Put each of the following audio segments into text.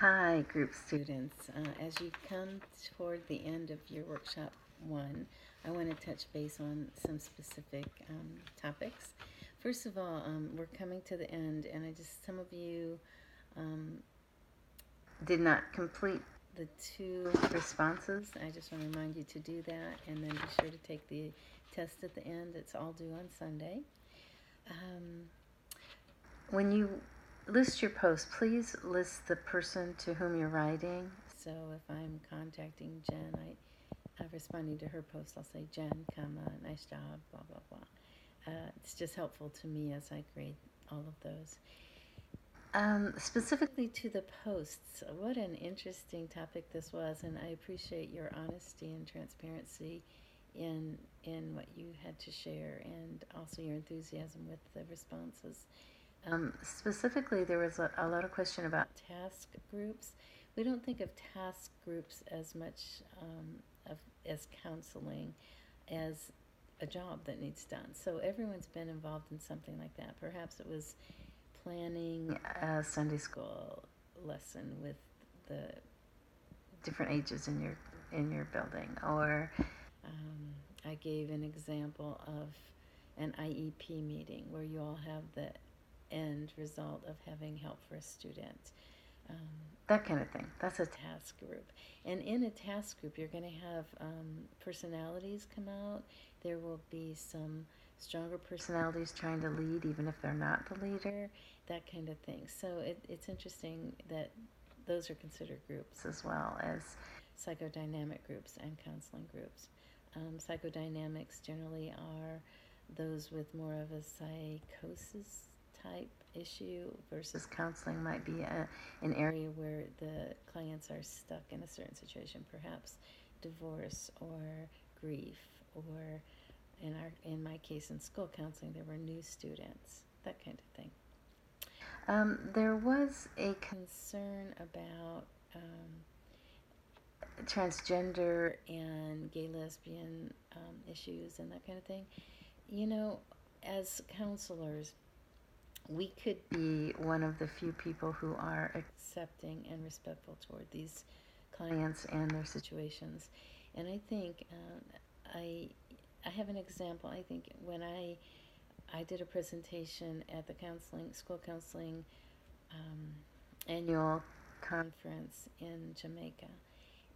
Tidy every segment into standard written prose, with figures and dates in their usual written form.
Hi, group students. As you come toward the end of your workshop one, I want to touch base on some specific topics. First of all, we're coming to the end, and some of you um, did not complete the two responses. I just want to remind you to do that, and then be sure to take the test at the end. It's all due on Sunday. Um, when you list your post, please list the person to whom you're writing. So if I'm contacting Jen, responding to her post, I'll say, Jen, nice job, blah, blah, blah. It's just helpful to me as I grade all of those. Specifically to the posts, what an interesting topic this was, and I appreciate your honesty and transparency in what you had to share, and also your enthusiasm with the responses. Specifically, there was a lot of question about task groups. We don't think of task groups as much as counseling as a job that needs done. So everyone's been involved in something like that. Perhaps it was planning a Sunday school lesson with the different ages in your building, or I gave an example of an IEP meeting where you all have the end result of having help for a student. That kind of thing. That's a task group. And in a task group, you're going to have personalities come out. There will be some stronger personalities trying to lead, even if they're not the leader, that kind of thing. So it's interesting that those are considered groups as well as psychodynamic groups and counseling groups. Psychodynamics generally are those with more of a psychosis type issue, versus counseling might be an area where the clients are stuck in a certain situation, perhaps divorce or grief, or in my case in school counseling, there were new students, that kind of thing. There was a concern about transgender and gay lesbian issues and that kind of thing. You know, as counselors, we could be one of the few people who are accepting and respectful toward these clients and their situations. And I think I have an example. I think when I did a presentation at the school counseling annual conference in Jamaica,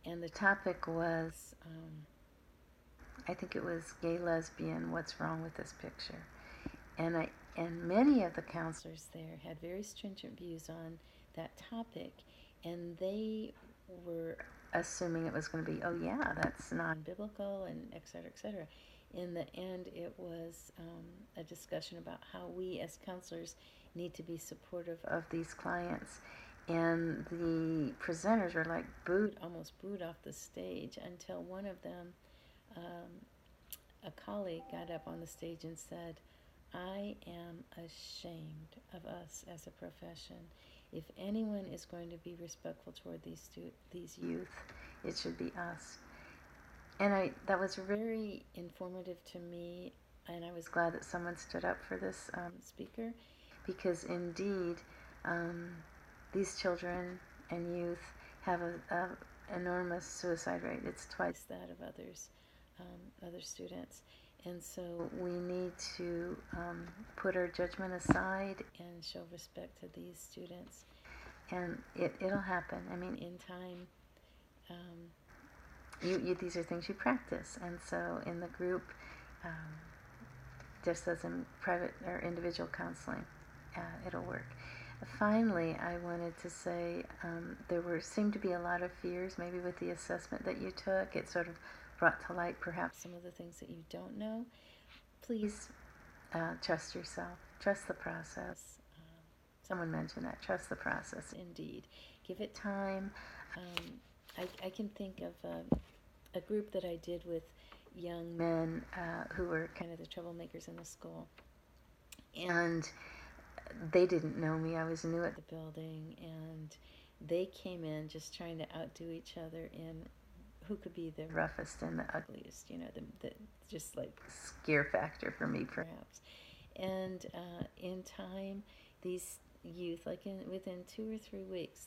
and the topic was, I think it was gay, lesbian, what's wrong with this picture? And many of the counselors there had very stringent views on that topic, and they were assuming it was going to be, oh yeah, that's non-biblical, and et cetera, et cetera. In the end, it was a discussion about how we as counselors need to be supportive of these clients. And the presenters were like almost booed off the stage, until one of them, a colleague, got up on the stage and said, I am ashamed of us as a profession. If anyone is going to be respectful toward these youth, it should be us. And that was very informative to me, and I was glad that someone stood up for this speaker, because indeed, these children and youth have an enormous suicide rate. It's twice that of other students. And so we need to put our judgment aside and show respect to these students. And it'll happen. I mean, in time, these are things you practice. And so in the group, just as in private or individual counseling, it'll work. Finally, I wanted to say seemed to be a lot of fears, maybe with the assessment that you took. It sort of brought to light perhaps some of the things that you don't know. Please trust yourself. Trust the process. Someone mentioned that. Trust the process, indeed. Give it time. I can think of a group that I did with young men who were kind of the troublemakers in the school. And they didn't know me. I was new at the building, and they came in just trying to outdo each other in who could be the roughest and the ugliest, the just like scare factor for me, perhaps. And in time, these youth, like within 2 or 3 weeks,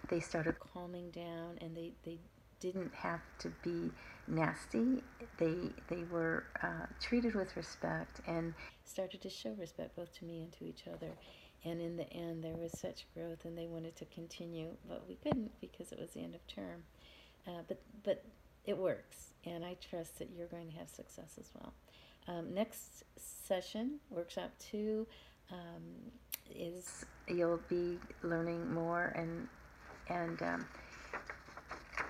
they started calming down, and they didn't have to be nasty. They were treated with respect and started to show respect both to me and to each other. And in the end, there was such growth, and they wanted to continue, but we couldn't because it was the end of term. But it works, and I trust that you're going to have success as well. Next session, workshop 2, is you'll be learning more, and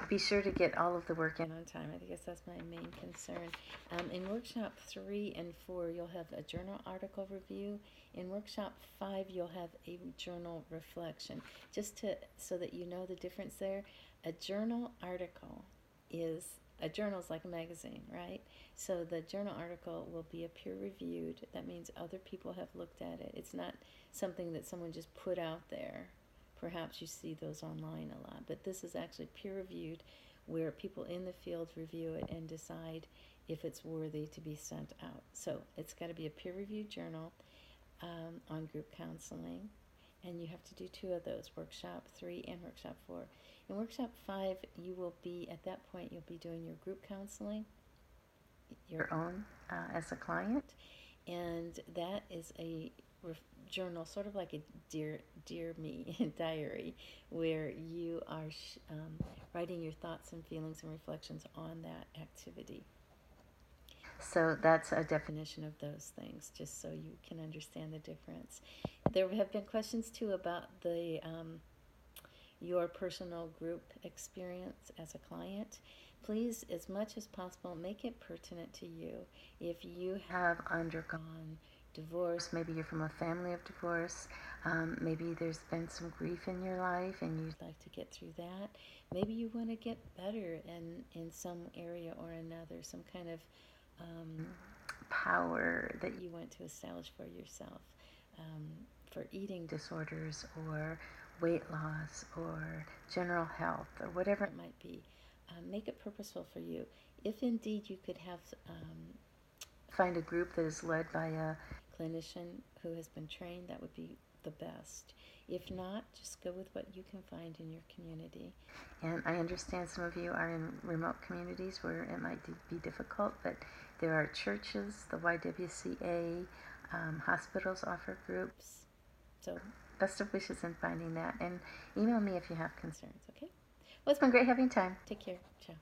be sure to get all of the work in on time. I guess that's my main concern. In workshop 3 and 4, you'll have a journal article review. In workshop 5, you'll have a journal reflection. Just so that you know the difference there, a journal article is, a journal is like a magazine, right? So the journal article will be a peer-reviewed. That means other people have looked at it. It's not something that someone just put out there. Perhaps you see those online a lot, but this is actually peer-reviewed, where people in the field review it and decide if it's worthy to be sent out. So it's got to be a peer-reviewed journal on group counseling, and you have to do 2 of those, workshop 3 and workshop 4. In workshop 5, you will be, at that point, you'll be doing your group counseling, your own as a client, and that is a journal, sort of like a dear me diary, where you are writing your thoughts and feelings and reflections on that activity. So that's a definition of those things, just so you can understand the difference. There have been questions too about the your personal group experience as a client. Please, as much as possible, make it pertinent to you. If you have undergone divorce, maybe you're from a family of divorce, maybe there's been some grief in your life and you'd like to get through that. Maybe you want to get better in some area or another, some kind of power that you want to establish for yourself, for eating disorders or weight loss or general health or whatever it might be. Make it purposeful for you. If indeed you could have find a group that is led by a clinician who has been trained, that would be the best. If not, just go with what you can find in your community. And I understand some of you are in remote communities where it might be difficult, but there are churches, the YWCA, hospitals offer groups. So best of wishes in finding that, and email me if you have concerns, okay? Well, it's been great having time. Take care. Ciao.